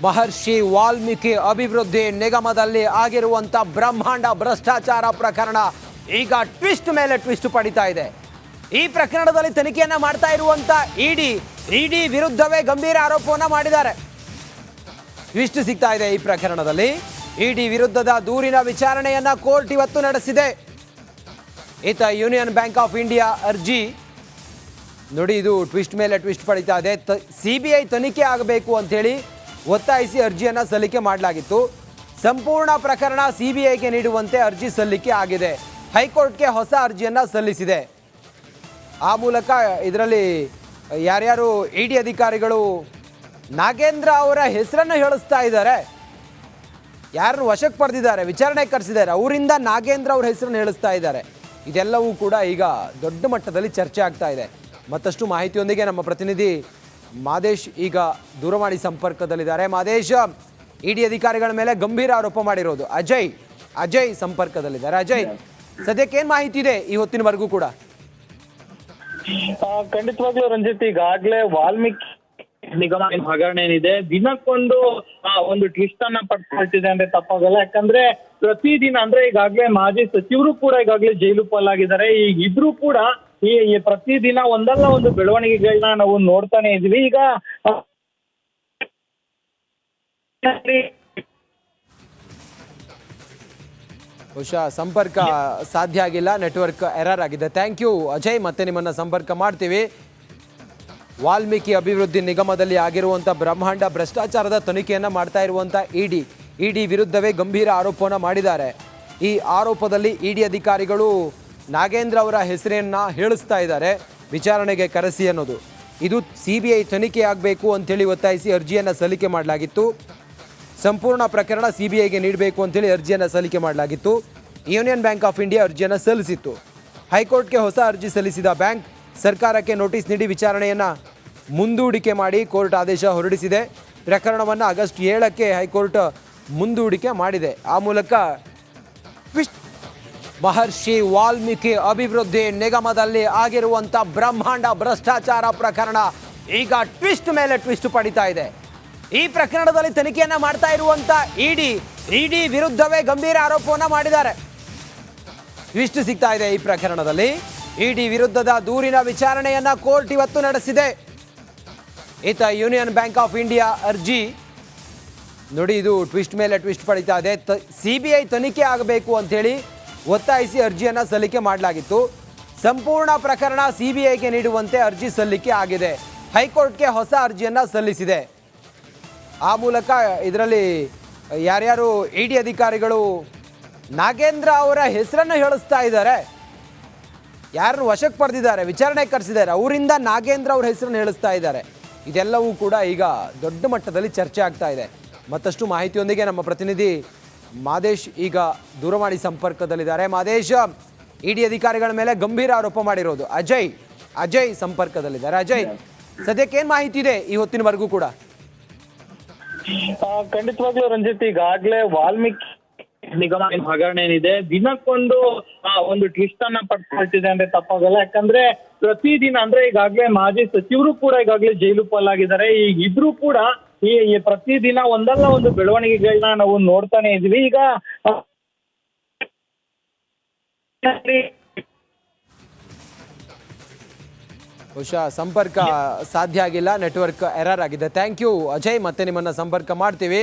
ಮಹರ್ಷಿ ವಾಲ್ಮೀಕಿ ಅಭಿವೃದ್ಧಿ ನಿಗಮದಲ್ಲಿ ಆಗಿರುವಂತ ಬ್ರಹ್ಮಾಂಡ ಭ್ರಷ್ಟಾಚಾರ ಪ್ರಕರಣ ಈಗ ಟ್ವಿಸ್ಟ್ ಮೇಲೆ ಟ್ವಿಸ್ಟ್ ಪಡಿತಾ ಇದೆ. ಈ ಪ್ರಕರಣದಲ್ಲಿ ತನಿಖೆಯನ್ನ ಮಾಡ್ತಾ ಇರುವಂತ ಇಡಿ ವಿರುದ್ಧವೇ ಗಂಭೀರ ಆರೋಪವನ್ನ ಮಾಡಿದ್ದಾರೆ. ಟ್ವಿಸ್ಟ್ ಸಿಗ್ತಾ ಇದೆ. ಈ ಪ್ರಕರಣದಲ್ಲಿ ಇಡಿ ವಿರುದ್ಧದ ದೂರಿನ ವಿಚಾರಣೆಯನ್ನ ಕೋರ್ಟ್ ಇವತ್ತು ನಡೆಸಿದೆ. ಈತ ಯೂನಿಯನ್ ಬ್ಯಾಂಕ್ ಆಫ್ ಇಂಡಿಯಾ ಅರ್ಜಿ ನೋಡಿ, ಇದು ಟ್ವಿಸ್ಟ್ ಮೇಲೆ ಟ್ವಿಸ್ಟ್ ಪಡಿತಾ ಇದೆ. ಸಿಬಿಐ ತನಿಖೆ ಆಗಬೇಕು ಅಂತ ಹೇಳಿ ಒತ್ತಾಯಿಸಿ ಅರ್ಜಿಯನ್ನ ಸಲ್ಲಿಕೆ ಮಾಡಲಾಗಿತ್ತು. ಸಂಪೂರ್ಣ ಪ್ರಕರಣ ಸಿಬಿಐಗೆ ನೀಡುವಂತೆ ಅರ್ಜಿ ಸಲ್ಲಿಕೆ ಆಗಿದೆ. ಹೈಕೋರ್ಟ್ಗೆ ಹೊಸ ಅರ್ಜಿಯನ್ನ ಸಲ್ಲಿಸಿದೆ. ಆ ಮೂಲಕ ಇದರಲ್ಲಿ ಯಾರ್ಯಾರು ಇಡಿ ಅಧಿಕಾರಿಗಳು ನಾಗೇಂದ್ರ ಅವರ ಹೆಸರನ್ನು ಹೇಳಿಸ್ತಾ ಇದ್ದಾರೆ, ಯಾರನ್ನು ವಶಕ್ಕೆ ಪಡೆದಿದ್ದಾರೆ, ವಿಚಾರಣೆ ಕರೆಸಿದ್ದಾರೆ, ಅವರಿಂದ ನಾಗೇಂದ್ರ ಅವರ ಹೆಸರನ್ನು ಹೇಳಿಸ್ತಾ ಇದ್ದಾರೆ. ಇದೆಲ್ಲವೂ ಕೂಡ ಈಗ ದೊಡ್ಡ ಮಟ್ಟದಲ್ಲಿ ಚರ್ಚೆ ಆಗ್ತಾ ಇದೆ. ಮತ್ತಷ್ಟು ಮಾಹಿತಿಯೊಂದಿಗೆ ನಮ್ಮ ಪ್ರತಿನಿಧಿ ಮಾದೇಶ್ ಈಗ ದೂರವಾಣಿ ಸಂಪರ್ಕದಲ್ಲಿದ್ದಾರೆ. ಮಾದೇಶ್, ಇಡಿ ಅಧಿಕಾರಿಗಳ ಮೇಲೆ ಗಂಭೀರ ಆರೋಪ ಮಾಡಿರೋದು ಅಜಯ್ ಸಂಪರ್ಕದಲ್ಲಿದ್ದಾರೆ. ಅಜಯ್, ಸದ್ಯಕ್ಕೆ ಏನ್ ಮಾಹಿತಿ ಇದೆ ಈ ಹೊತ್ತಿನವರೆಗೂ ಕೂಡ? ಖಂಡಿತವಾಗ್ಲೂ ರಂಜಿತ್, ಈಗಾಗ್ಲೇ ವಾಲ್ಮೀಕಿ ನಿಗಮ ಹಗರಣ ಏನಿದೆ ದಿನಕ್ಕೊಂದು ಒಂದು ಟ್ವಿಸ್ಟ್ ಅನ್ನ ಪಡ್ಕೊಳ್ತಿದೆ ಅಂದ್ರೆ ತಪ್ಪಾಗಲ್ಲ. ಯಾಕಂದ್ರೆ ಪ್ರತಿದಿನ ಅಂದ್ರೆ ಈಗಾಗ್ಲೇ ಮಾಜಿ ಸಚಿವರು ಕೂಡ ಈಗಾಗ್ಲೇ ಜೈಲು ಪಾಲಾಗಿದ್ದಾರೆ. ಈಗ ಇಬ್ರು ಕೂಡ ಈ ಪ್ರತಿದಿನ ಒಂದಲ್ಲ ಒಂದು ಬೆಳವಣಿಗೆಗಳನ್ನ ನಾವು ನೋಡ್ತಾನೆ ಇದೀವಿ. ಈಗ ಬಹುಶಃ ಸಂಪರ್ಕ ಸಾಧ್ಯ ಆಗಿಲ್ಲ, ನೆಟ್ವರ್ಕ್ ಎರರ್ ಆಗಿದೆ. ಥ್ಯಾಂಕ್ ಯು ಅಜಯ್, ಮತ್ತೆ ನಿಮ್ಮನ್ನ ಸಂಪರ್ಕ ಮಾಡ್ತೀವಿ. ವಾಲ್ಮೀಕಿ ಅಭಿವೃದ್ಧಿ ನಿಗಮದಲ್ಲಿ ಆಗಿರುವಂಥ ಬ್ರಹ್ಮಾಂಡ ಭ್ರಷ್ಟಾಚಾರದ ತನಿಖೆಯನ್ನು ಮಾಡ್ತಾ ಇರುವಂಥ ಇಡಿ ವಿರುದ್ಧವೇ ಗಂಭೀರ ಆರೋಪವನ್ನು ಮಾಡಿದ್ದಾರೆ. ಈ ಆರೋಪದಲ್ಲಿ ಇಡಿ ಅಧಿಕಾರಿಗಳು ನಾಗೇಂದ್ರ ಅವರ ಹೆಸರನ್ನು ಹೇಳಿಸ್ತಾ ಇದ್ದಾರೆ, ವಿಚಾರಣೆಗೆ ಕರೆಸಿ ಅನ್ನೋದು. ಇದು ಸಿಬಿಐ ತನಿಖೆ ಆಗಬೇಕು ಅಂತೇಳಿ ಒತ್ತಾಯಿಸಿ ಅರ್ಜಿಯನ್ನು ಸಲ್ಲಿಕೆ ಮಾಡಲಾಗಿತ್ತು. ಸಂಪೂರ್ಣ ಪ್ರಕರಣ ಸಿಬಿಐಗೆ ನೀಡಬೇಕು ಅಂತೇಳಿ ಅರ್ಜಿಯನ್ನು ಸಲ್ಲಿಕೆ ಮಾಡಲಾಗಿತ್ತು. ಯೂನಿಯನ್ ಬ್ಯಾಂಕ್ ಆಫ್ ಇಂಡಿಯಾ ಅರ್ಜಿಯನ್ನು ಸಲ್ಲಿಸಿತ್ತು. ಹೈಕೋರ್ಟ್ಗೆ ಹೊಸ ಅರ್ಜಿ ಸಲ್ಲಿಸಿದ ಬ್ಯಾಂಕ್ ಸರ್ಕಾರಕ್ಕೆ ನೋಟಿಸ್ ನೀಡಿ ವಿಚಾರಣೆಯನ್ನು ಮುಂದೂಡಿಕೆ ಮಾಡಿ ಕೋರ್ಟ್ ಆದೇಶ ಹೊರಡಿಸಿದೆ. ಪ್ರಕರಣವನ್ನು ಆಗಸ್ಟ್ 7ಕ್ಕೆ ಹೈಕೋರ್ಟ್ ಮುಂದೂಡಿಕೆ ಮಾಡಿದೆ. ಆ ಮೂಲಕ ಮಹರ್ಷಿ ವಾಲ್ಮೀಕಿ ಅಭಿವೃದ್ಧಿ ನಿಗಮದಲ್ಲಿ ಆಗಿರುವಂಥ ಬ್ರಹ್ಮಾಂಡ ಭ್ರಷ್ಟಾಚಾರ ಪ್ರಕರಣ ಈಗ ಟ್ವಿಸ್ಟ್ ಮೇಲೆ ಟ್ವಿಸ್ಟ್ ಪಡಿತಾ ಇದೆ. ಈ ಪ್ರಕರಣದಲ್ಲಿ ತನಿಖೆಯನ್ನ ಮಾಡ್ತಾ ಇರುವಂಥ ಇಡಿ ವಿರುದ್ಧವೇ ಗಂಭೀರ ಆರೋಪವನ್ನ ಮಾಡಿದ್ದಾರೆ. ಟ್ವಿಸ್ಟ್ ಸಿಗ್ತಾ ಇದೆ. ಈ ಪ್ರಕರಣದಲ್ಲಿ ಇಡಿ ವಿರುದ್ಧದ ದೂರಿನ ವಿಚಾರಣೆಯನ್ನ ಕೋರ್ಟ್ ಇವತ್ತು ನಡೆಸಿದೆ. ಈತ ಯೂನಿಯನ್ ಬ್ಯಾಂಕ್ ಆಫ್ ಇಂಡಿಯಾ ಅರ್ಜಿ ನೋಡಿ, ಇದು ಟ್ವಿಸ್ಟ್ ಮೇಲೆ ಟ್ವಿಸ್ಟ್ ಪಡಿತಾ ಇದೆ. ಸಿಬಿಐ ತನಿಖೆ ಆಗಬೇಕು ಅಂತೇಳಿ ಒತ್ತಾಯಿಸಿ ಅರ್ಜಿಯನ್ನ ಸಲ್ಲಿಕೆ ಮಾಡಲಾಗಿತ್ತು. ಸಂಪೂರ್ಣ ಪ್ರಕರಣ ಸಿಬಿಐಗೆ ನೀಡುವಂತೆ ಅರ್ಜಿ ಸಲ್ಲಿಕೆ ಆಗಿದೆ. ಹೈಕೋರ್ಟ್ಗೆ ಹೊಸ ಅರ್ಜಿಯನ್ನ ಸಲ್ಲಿಸಿದೆ. ಆ ಮೂಲಕ ಇದರಲ್ಲಿ ಯಾರ್ಯಾರು ಇಡಿ ಅಧಿಕಾರಿಗಳು ನಾಗೇಂದ್ರ ಅವರ ಹೆಸರನ್ನು ಹೇಳಿಸ್ತಾ ಇದ್ದಾರೆ, ಯಾರನ್ನು ವಶಕ್ಕೆ ಪಡೆದಿದ್ದಾರೆ, ವಿಚಾರಣೆ ಕರೆಸಿದ್ದಾರೆ, ಅವರಿಂದ ನಾಗೇಂದ್ರ ಅವರ ಹೆಸರನ್ನು ಹೇಳಿಸ್ತಾ ಇದ್ದಾರೆ. ಇದೆಲ್ಲವೂ ಕೂಡ ಈಗ ದೊಡ್ಡ ಮಟ್ಟದಲ್ಲಿ ಚರ್ಚೆ ಆಗ್ತಾ ಇದೆ. ಮತ್ತಷ್ಟು ಮಾಹಿತಿಯೊಂದಿಗೆ ನಮ್ಮ ಪ್ರತಿನಿಧಿ ಮಾದೇಶ್ ಈಗ ದೂರವಾಣಿ ಸಂಪರ್ಕದಲ್ಲಿದ್ದಾರೆ. ಮಾದೇಶ್, ಇಡಿ ಅಧಿಕಾರಿಗಳ ಮೇಲೆ ಗಂಭೀರ ಆರೋಪ ಮಾಡಿರೋದು ಅಜಯ್ ಸಂಪರ್ಕದಲ್ಲಿದ್ದಾರೆ. ಅಜಯ್, ಸದ್ಯಕ್ಕೆ ಏನ್ ಮಾಹಿತಿ ಇದೆ ಈ ಹೊತ್ತಿನವರೆಗೂ ಕೂಡ? ಖಂಡಿತವಾಗ್ಲೂ ರಂಜಿತ್, ಈಗಾಗ್ಲೇ ವಾಲ್ಮೀಕಿ ನಿಗಮ ಹಗರಣ ಏನಿದೆ ದಿನಕ್ಕೊಂದು ಒಂದು ಟ್ವಿಸ್ಟ್ ಅನ್ನ ಪಡ್ಕೊಳ್ತಿದೆ ಅಂದ್ರೆ ತಪ್ಪಾಗಲ್ಲ. ಯಾಕಂದ್ರೆ ಪ್ರತಿದಿನ ಅಂದ್ರೆ ಈಗಾಗ್ಲೇ ಮಾಜಿ ಸಚಿವರು ಕೂಡ ಈಗಾಗ್ಲೇ ಜೈಲು ಪಾಲಾಗಿದ್ದಾರೆ. ಈಗ ಇಬ್ರು ಕೂಡ ಈ ಪ್ರತಿದಿನ ಒಂದಲ್ಲ ಒಂದು ಬೆಳವಣಿಗೆಗಳನ್ನ ನಾವು ನೋಡ್ತಾನೆ ಇದೀವಿ. ಈಗ ಬಹುಶಃ ಸಂಪರ್ಕ ಸಾಧ್ಯ ಆಗಿಲ್ಲ, ನೆಟ್ವರ್ಕ್ ಎರರ್ ಆಗಿದೆ. ಥ್ಯಾಂಕ್ ಯು ಅಜಯ್, ಮತ್ತೆ ನಿಮ್ಮನ್ನ ಸಂಪರ್ಕ ಮಾಡ್ತೀವಿ.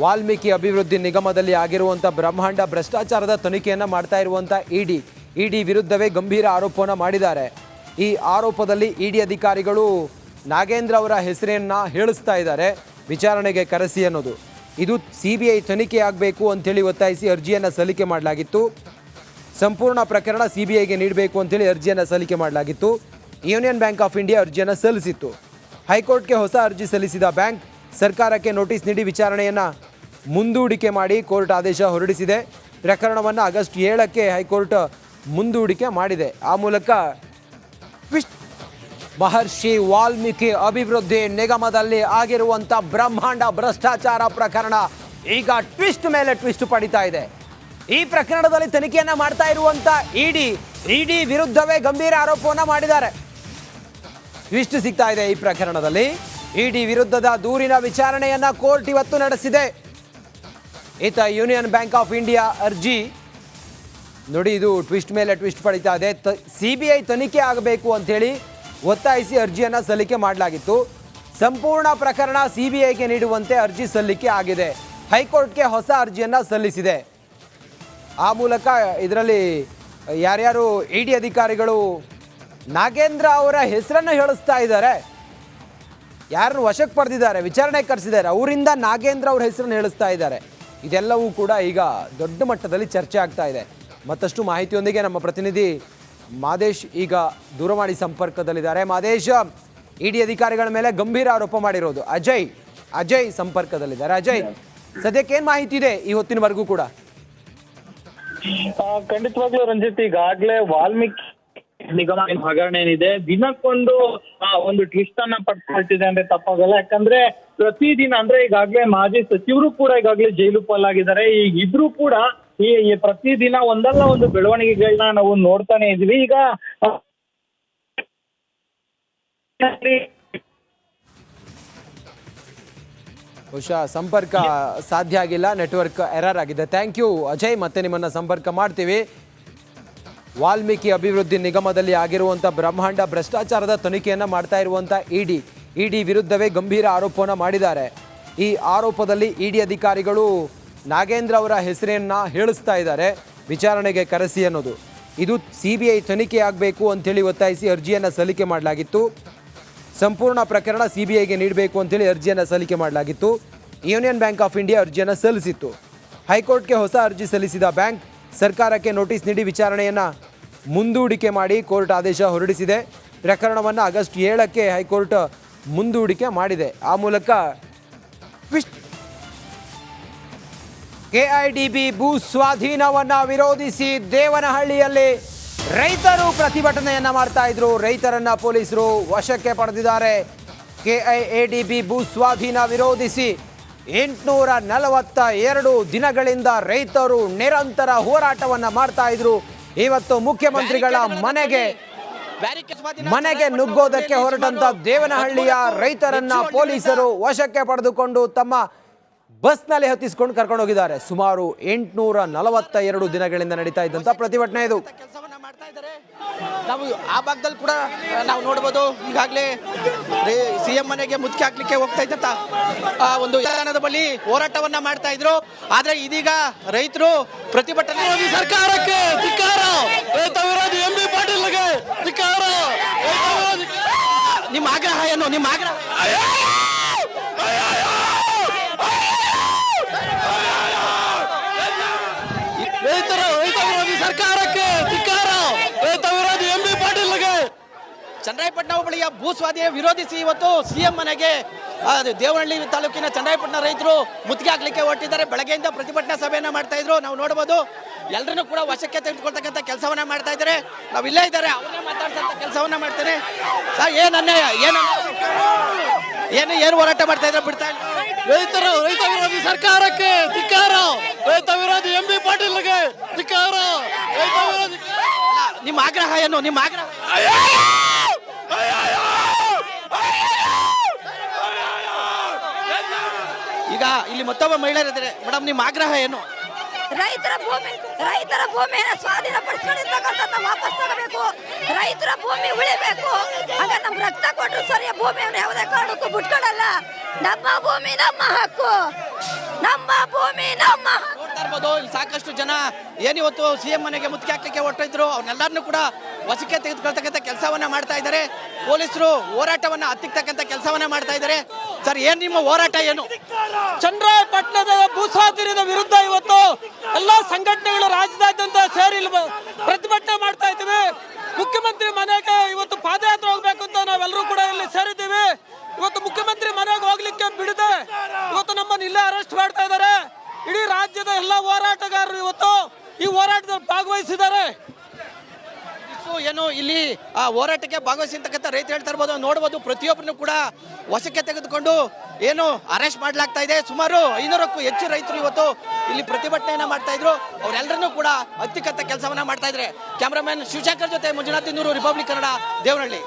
ವಾಲ್ಮೀಕಿ ಅಭಿವೃದ್ಧಿ ನಿಗಮದಲ್ಲಿ ಆಗಿರುವಂಥ ಬ್ರಹ್ಮಾಂಡ ಭ್ರಷ್ಟಾಚಾರದ ತನಿಖೆಯನ್ನು ಮಾಡ್ತಾ ಇರುವಂಥ ಇಡಿ ವಿರುದ್ಧವೇ ಗಂಭೀರ ಆರೋಪವನ್ನು ಮಾಡಿದ್ದಾರೆ. ಈ ಆರೋಪದಲ್ಲಿ ಇಡಿ ಅಧಿಕಾರಿಗಳು ನಾಗೇಂದ್ರ ಅವರ ಹೆಸರನ್ನು ಹೇಳಿಸ್ತಾ ಇದ್ದಾರೆ, ವಿಚಾರಣೆಗೆ ಕರೆಸಿ ಅನ್ನೋದು. ಇದು ಸಿಬಿಐ ತನಿಖೆ ಆಗಬೇಕು ಅಂತೇಳಿ ಒತ್ತಾಯಿಸಿ ಅರ್ಜಿಯನ್ನು ಸಲ್ಲಿಕೆ ಮಾಡಲಾಗಿತ್ತು. ಸಂಪೂರ್ಣ ಪ್ರಕರಣ ಸಿಬಿಐಗೆ ನೀಡಬೇಕು ಅಂತೇಳಿ ಅರ್ಜಿಯನ್ನು ಸಲ್ಲಿಕೆ ಮಾಡಲಾಗಿತ್ತು. ಯೂನಿಯನ್ ಬ್ಯಾಂಕ್ ಆಫ್ ಇಂಡಿಯಾ ಅರ್ಜಿಯನ್ನು ಸಲ್ಲಿಸಿತ್ತು. ಹೈಕೋರ್ಟ್ಗೆ ಹೊಸ ಅರ್ಜಿ ಸಲ್ಲಿಸಿದ ಬ್ಯಾಂಕ್ ಸರ್ಕಾರಕ್ಕೆ ನೋಟಿಸ್ ನೀಡಿ ವಿಚಾರಣೆಯನ್ನು ಮುಂದೂಡಿಕೆ ಮಾಡಿ ಕೋರ್ಟ್ ಆದೇಶ ಹೊರಡಿಸಿದೆ. ಪ್ರಕರಣವನ್ನು ಆಗಸ್ಟ್ 7ಕ್ಕೆ ಹೈಕೋರ್ಟ್ ಮುಂದೂಡಿಕೆ ಮಾಡಿದೆ. ಆ ಮೂಲಕ ಮಹರ್ಷಿ ವಾಲ್ಮೀಕಿ ಅಭಿವೃದ್ಧಿ ನಿಗಮದಲ್ಲಿ ಆಗಿರುವಂಥ ಬ್ರಹ್ಮಾಂಡ ಭ್ರಷ್ಟಾಚಾರ ಪ್ರಕರಣ ಈಗ ಟ್ವಿಸ್ಟ್ ಮೇಲೆ ಟ್ವಿಸ್ಟ್ ಪಡಿತಾ ಇದೆ. ಈ ಪ್ರಕರಣದಲ್ಲಿ ತನಿಖೆಯನ್ನ ಮಾಡ್ತಾ ಇರುವಂಥ ಇಡಿ ವಿರುದ್ಧವೇ ಗಂಭೀರ ಆರೋಪವನ್ನ ಮಾಡಿದ್ದಾರೆ. ಟ್ವಿಸ್ಟ್ ಸಿಗ್ತಾ ಇದೆ. ಈ ಪ್ರಕರಣದಲ್ಲಿ ಇಡಿ ವಿರುದ್ಧದ ದೂರಿನ ವಿಚಾರಣೆಯನ್ನ ಕೋರ್ಟ್ ಇವತ್ತು ನಡೆಸಿದೆ. ಈತ ಯೂನಿಯನ್ ಬ್ಯಾಂಕ್ ಆಫ್ ಇಂಡಿಯಾ ಅರ್ಜಿ ನೋಡಿ, ಇದು ಟ್ವಿಸ್ಟ್ ಮೇಲೆ ಟ್ವಿಸ್ಟ್ ಪಡಿತಾ ಇದೆ. ಸಿಬಿಐ ತನಿಖೆ ಆಗಬೇಕು ಅಂತೇಳಿ ಒತ್ತಾಯಿಸಿ ಅರ್ಜಿಯನ್ನ ಸಲ್ಲಿಕೆ ಮಾಡಲಾಗಿತ್ತು. ಸಂಪೂರ್ಣ ಪ್ರಕರಣ ಸಿಬಿಐಗೆ ನೀಡುವಂತೆ ಅರ್ಜಿ ಸಲ್ಲಿಕೆ ಆಗಿದೆ. ಹೈಕೋರ್ಟ್ಗೆ ಹೊಸ ಅರ್ಜಿಯನ್ನ ಸಲ್ಲಿಸಿದೆ. ಆ ಮೂಲಕ ಇದರಲ್ಲಿ ಯಾರ್ಯಾರು ಇಡಿ ಅಧಿಕಾರಿಗಳು ನಾಗೇಂದ್ರ ಅವರ ಹೆಸರನ್ನು ಹೇಳಿಸ್ತಾ ಇದ್ದಾರೆ, ಯಾರನ್ನು ವಶಕ್ಕೆ ಪಡೆದಿದ್ದಾರೆ, ವಿಚಾರಣೆ ಕರೆಸಿದ್ದಾರೆ, ಅವರಿಂದ ನಾಗೇಂದ್ರ ಅವ್ರ ಹೆಸರನ್ನು ಹೇಳಿಸ್ತಾ ಇದ್ದಾರೆ. ಇದೆಲ್ಲವೂ ಕೂಡ ಈಗ ದೊಡ್ಡ ಮಟ್ಟದಲ್ಲಿ ಚರ್ಚೆ ಆಗ್ತಾ ಇದೆ. ಮತ್ತಷ್ಟು ಮಾಹಿತಿಯೊಂದಿಗೆ ನಮ್ಮ ಪ್ರತಿನಿಧಿ ಮಾದೇಶ್ ಈಗ ದೂರವಾಣಿ ಸಂಪರ್ಕದಲ್ಲಿದ್ದಾರೆ. ಮಾದೇಶ್, ಇಡಿ ಅಧಿಕಾರಿಗಳ ಮೇಲೆ ಗಂಭೀರ ಆರೋಪ ಮಾಡಿರೋದು ಅಜಯ್ ಸಂಪರ್ಕದಲ್ಲಿದ್ದಾರೆ. ಅಜಯ್, ಸದ್ಯಕ್ಕೆ ಏನ್ ಮಾಹಿತಿ ಇದೆ ಈ ಹೊತ್ತಿನವರೆಗೂ ಕೂಡ? ಖಂಡಿತವಾಗ್ಲೂ ರಂಜಿತ್, ಈಗಾಗ್ಲೇ ವಾಲ್ಮೀಕಿ ನಿಗಮ ಹಗರಣ ಏನಿದೆ ದಿನಕ್ಕೊಂದು ಒಂದು ಟ್ವಿಸ್ಟ್ ಅನ್ನ ಪಡ್ಕೊಳ್ತಿದೆ ಅಂದ್ರೆ ತಪ್ಪಾಗಲ್ಲ. ಯಾಕಂದ್ರೆ ಪ್ರತಿದಿನ ಅಂದ್ರೆ ಈಗಾಗ್ಲೇ ಮಾಜಿ ಸಚಿವರು ಕೂಡ ಈಗಾಗ್ಲೇ ಜೈಲು ಪಾಲಾಗಿದ್ದಾರೆ. ಈಗ ಇಬ್ರು ಕೂಡ ಈ ಪ್ರತಿದಿನ ಒಂದಲ್ಲ ಒಂದು ಬೆಳವಣಿಗೆಗಳನ್ನ ನಾವು ನೋಡ್ತಾನೆ ಇದೀವಿ. ಈಗ ಬಹುಶಃ ಸಂಪರ್ಕ ಸಾಧ್ಯ ಆಗಿಲ್ಲ, ನೆಟ್ವರ್ಕ್ ಎರರ್ ಆಗಿದೆ. ಥ್ಯಾಂಕ್ ಯು ಅಜಯ್, ಮತ್ತೆ ನಿಮ್ಮನ್ನ ಸಂಪರ್ಕ ಮಾಡ್ತೀವಿ. ವಾಲ್ಮೀಕಿ ಅಭಿವೃದ್ಧಿ ನಿಗಮದಲ್ಲಿ ಆಗಿರುವಂಥ ಬ್ರಹ್ಮಾಂಡ ಭ್ರಷ್ಟಾಚಾರದ ತನಿಖೆಯನ್ನು ಮಾಡ್ತಾ ಇರುವಂಥ ಇಡಿ ವಿರುದ್ಧವೇ ಗಂಭೀರ ಆರೋಪವನ್ನು ಮಾಡಿದ್ದಾರೆ. ಈ ಆರೋಪದಲ್ಲಿ ಇಡಿ ಅಧಿಕಾರಿಗಳು ನಾಗೇಂದ್ರ ಅವರ ಹೆಸರನ್ನು ಹೇಳಿಸ್ತಾ ಇದ್ದಾರೆ, ವಿಚಾರಣೆಗೆ ಕರೆಸಿ ಅನ್ನೋದು. ಇದು ಸಿಬಿಐ ತನಿಖೆ ಆಗಬೇಕು ಅಂಥೇಳಿ ಒತ್ತಾಯಿಸಿ ಅರ್ಜಿಯನ್ನು ಸಲ್ಲಿಕೆ ಮಾಡಲಾಗಿತ್ತು. ಸಂಪೂರ್ಣ ಪ್ರಕರಣ ಸಿಬಿಐಗೆ ನೀಡಬೇಕು ಅಂತೇಳಿ ಅರ್ಜಿಯನ್ನು ಸಲ್ಲಿಕೆ ಮಾಡಲಾಗಿತ್ತು. ಯೂನಿಯನ್ ಬ್ಯಾಂಕ್ ಆಫ್ ಇಂಡಿಯಾ ಅರ್ಜಿಯನ್ನು ಸಲ್ಲಿಸಿತ್ತು. ಹೈಕೋರ್ಟ್ಗೆ ಹೊಸ ಅರ್ಜಿ ಸಲ್ಲಿಸಿದ ಬ್ಯಾಂಕ್ ಸರ್ಕಾರಕ್ಕೆ ನೋಟಿಸ್ ನೀಡಿ ವಿಚಾರಣೆಯನ್ನು ಮುಂದೂಡಿಕೆ ಮಾಡಿ ಕೋರ್ಟ್ ಆದೇಶ ಹೊರಡಿಸಿದೆ. ಪ್ರಕರಣವನ್ನು ಆಗಸ್ಟ್ 7ಕ್ಕೆ ಹೈಕೋರ್ಟ್ ಮುಂದೂಡಿಕೆ ಮಾಡಿದೆ. ಆ ಮೂಲಕ ಕೆಐಡಿಬಿ ಭೂ ಸ್ವಾಧೀನವನ್ನು ವಿರೋಧಿಸಿ ದೇವನಹಳ್ಳಿಯಲ್ಲಿ ರೈತರು ಪ್ರತಿಭಟನೆಯನ್ನ ಮಾಡ್ತಾ ಇದ್ರು. ರೈತರನ್ನ ಪೊಲೀಸರು ವಶಕ್ಕೆ ಪಡೆದಿದ್ದಾರೆ. ಕೆಐಎಡಿಬಿ ಭೂ ಸ್ವಾಧೀನ ವಿರೋಧಿಸಿ 842 ದಿನಗಳಿಂದ ರೈತರು ನಿರಂತರ ಹೋರಾಟವನ್ನ ಮಾಡ್ತಾ ಇದ್ರು. ಇವತ್ತು ಮುಖ್ಯಮಂತ್ರಿಗಳ ಮನೆಗೆ ನುಗ್ಗೋದಕ್ಕೆ ಹೊರಟಂತ ದೇವನಹಳ್ಳಿಯ ರೈತರನ್ನ ಪೊಲೀಸರು ವಶಕ್ಕೆ ಪಡೆದುಕೊಂಡು ತಮ್ಮ ಬಸ್ನಲ್ಲಿ ಹತ್ತಿಸ್ಕೊಂಡು ಕರ್ಕೊಂಡು ಹೋಗಿದ್ದಾರೆ. ಸುಮಾರು 842 ದಿನಗಳಿಂದ ನಡೀತಾ ಇದ್ದಂತ ಪ್ರತಿಭಟನೆ ಇದು. ಕೆಲಸವನ್ನ ಮಾಡ್ತಾ ಇದ್ದಾರೆ. ನಾವು ಆ ಭಾಗದಲ್ಲಿ ಕೂಡ ನಾವು ನೋಡಬಹುದು. ಈಗಾಗಲೇ ಸಿಎಂ ಮನೆಗೆ ಮುತ್ತಿಗೆ ಹಾಕ್ಲಿಕ್ಕೆ ಹೋಗ್ತಾ ಇದ್ದಂತ ಒಂದು ವಿಧಾನದ ಬಳಿ ಹೋರಾಟವನ್ನ ಮಾಡ್ತಾ ಇದ್ರು. ಆದ್ರೆ ಇದೀಗ ರೈತರು ಪ್ರತಿಭಟನೆ ಸರ್ಕಾರಕ್ಕೆ ಧಿಕ್ಕಾರ, ರೈತ ವಿರೋಧಿ ಎಂಬಿ ಪಾಟೀಲ್ಗೆ ಧಿಕ್ಕಾರ. ನಿಮ್ಮ ಆಗ್ರಹ ಏನು? ನಿಮ್ಮ ಆಗ್ರಹ ರೈತ ವಿರೋಧಿ ಸರ್ಕಾರಕ್ಕೆ ಧಿಕ್ಕಾರ, ರೈತ ವಿರೋಧಿ ಎಂಬಿ ಪಾಟೀಲ್ಗೆ. ಚನ್ನರಾಯಪಟ್ಟಣ ಹೋಬಳಿಯ ಭೂ ಸ್ವಾಧೀನ ವಿರೋಧಿಸಿ ಇವತ್ತು ಸಿಎಂ ಮನೆಗೆ ದೇವನಹಳ್ಳಿ ತಾಲೂಕಿನ ಚನ್ನರಾಯಪಟ್ಟಣ ರೈತರು ಮುತ್ತಿಗೆ ಹಾಕ್ಲಿಕ್ಕೆ ಹೊರಟಿದ್ದಾರೆ. ಬೆಳಗ್ಗೆಯಿಂದ ಪ್ರತಿಭಟನಾ ಸಭೆಯನ್ನ ಮಾಡ್ತಾ ಇದ್ರು. ನಾವು ನೋಡಬಹುದು ಎಲ್ಲರನ್ನೂ ಕೂಡ ವಶಕ್ಕೆ ತೆಗೆದುಕೊಳ್ತಕ್ಕಂಥ ಕೆಲಸವನ್ನ ಮಾಡ್ತಾ ಇದ್ದಾರೆ. ನಾವು ಇಲ್ಲೇ ಇದ್ದಾರೆ, ಅವರೇ ಮಾತಾಡ್ಸಂತ ಕೆಲಸವನ್ನ ಮಾಡ್ತೇನೆ. ಸರ್, ಏನು ಹೋರಾಟ ಮಾಡ್ತಾ ಇದ್ರೆ ಬಿಡ್ತಾ ಇಲ್ಲ. ರೈತ ವಿರೋಧಿ ಸರ್ಕಾರಕ್ಕೆ ಧಿಕ್ಕಾರ, ರೈತ ವಿರೋಧಿ ಎಂಬಿ ಪಾಟೀಲ್ಗೆ ಧಿಕ್ಕಾರ. ರೈತ ವಿರೋಧಿ ನಿಮ್ಮ ಆಗ್ರಹ ಏನು? ನಿಮ್ಮ ಆಗ್ರಹ ಈಗ ಇಲ್ಲಿ ಮತ್ತೊಬ್ಬ ಮಹಿಳೆಯರಿದ್ದಾರೆ. ಮೇಡಮ್, ನಿಮ್ಮ ಆಗ್ರಹ ಏನು? ರೈತರ ಭೂಮಿಯನ್ನು ಸ್ವಾಧೀನ ಪಡಿಸ್ಕೊಂಡಿರ್ತಕ್ಕಂಥ ವಾಪಸ್ ತಗೋಬೇಕು. ರೈತರ ಭೂಮಿ ಉಳಿಬೇಕು. ಆಗ ನಮ್ಮ ರಕ್ತ ಕೊಟ್ಟರು ಸರಿ, ಭೂಮಿಯನ್ನು ಯಾವುದೇ ಕಾರಣಕ್ಕೂ ಬಿಟ್ಕೊಡಲ್ಲ. ನಮ್ಮ ಭೂಮಿ ನಮ್ಮ ಹಕ್ಕು, ನಮ್ಮ ಭೂಮಿ ನಮ್ಮ ಹಕ್ಕು. ನೋಡ್ತಾ ಇರ್ಬೋದು, ಇಲ್ಲಿ ಸಾಕಷ್ಟು ಜನ ಏನಿವತ್ತು ಸಿಎಂ ಮನೆಗೆ ಮುತ್ತಿಗೆ ಹಾಕ್ಲಿಕ್ಕೆ ಹೊರಟಿದ್ರು, ಅವ್ರನ್ನೆಲ್ಲರನ್ನೂ ಕೂಡ ವಶಕ್ಕೆ ತೆಗೆದುಕೊಳ್ತಕ್ಕಂಥ ಕೆಲಸವನ್ನ ಮಾಡ್ತಾ ಇದ್ದಾರೆ. ಪೊಲೀಸರು ಹೋರಾಟವನ್ನ ಹತ್ತಿಕ್ಕತಕ್ಕಂಥ ಕೆಲಸವನ್ನ ಮಾಡ್ತಾ ಇದ್ದಾರೆ. ಸರ್, ಏನ್ ನಿಮ್ಮ ಹೋರಾಟ ಏನು? ಚನ್ನರಾಯಪಟ್ಟಣದ ಭೂಸ್ವಾಧೀನದ ವಿರುದ್ಧ ಇವತ್ತು ಎಲ್ಲಾ ಸಂಘಟನೆಗಳು ರಾಜ್ಯದಾದ್ಯಂತ ಸೇರಿ ಪ್ರತಿಭಟನೆ ಮಾಡ್ತಾ ಇದ್ದೀವಿ. ಮುಖ್ಯಮಂತ್ರಿ ಮನೆಗೆ ಇವತ್ತು ಪಾದಯಾತ್ರೆ ಹೋಗ್ಬೇಕು ಅಂತ ನಾವೆಲ್ಲರೂ ಕೂಡ ಇಲ್ಲಿ ಸೇರಿದ್ದೀವಿ. ಇವತ್ತು ಮುಖ್ಯಮಂತ್ರಿ ಮನೆಗೆ ಹೋಗ್ಲಿಕ್ಕೆ ಬಿಡದೆ ಇವತ್ತು ನಮ್ಮನ್ನು ಇಲ್ಲೇ ಅರೆಸ್ಟ್ ಮಾಡ್ತಾ ಇದ್ದಾರೆ. ಇಡೀ ರಾಜ್ಯದ ಎಲ್ಲ ಹೋರಾಟಗಾರರು ಇವತ್ತು ಈ ಹೋರಾಟದಲ್ಲಿ ಭಾಗವಹಿಸಿದ್ದಾರೆ. ಏನು ಇಲ್ಲಿ ಆ ಹೋರಾಟಕ್ಕೆ ಭಾಗವಹಿಸಿರ್ತಕ್ಕಂಥ ರೈತರು ಹೇಳ್ತಾ ಇರ್ಬೋದು, ನೋಡಬಹುದು ಪ್ರತಿಯೊಬ್ಬರನ್ನು ಕೂಡ ವಶಕ್ಕೆ ತೆಗೆದುಕೊಂಡು ಏನು ಅರೆಸ್ಟ್ ಮಾಡಲಾಗ್ತಾ ಇದೆ. ಸುಮಾರು 500ಕ್ಕೂ ಹೆಚ್ಚು ರೈತರು ಇವತ್ತು ಇಲ್ಲಿ ಪ್ರತಿಭಟನೆಯನ್ನ ಮಾಡ್ತಾ ಇದ್ರು. ಅವರೆಲ್ಲರನ್ನೂ ಕೂಡ ಹತ್ತಿಕ್ಕಂಥ ಕೆಲಸವನ್ನ ಮಾಡ್ತಾ ಇದ್ದಾರೆ. ಕ್ಯಾಮರಾಮನ್ ಶಿವಶಂಕರ್ ಜೊತೆ ಮಂಜುನಾಥ್, ರಿಪಬ್ಲಿಕ್ ಕನ್ನಡ, ದೇವನಹಳ್ಳಿ.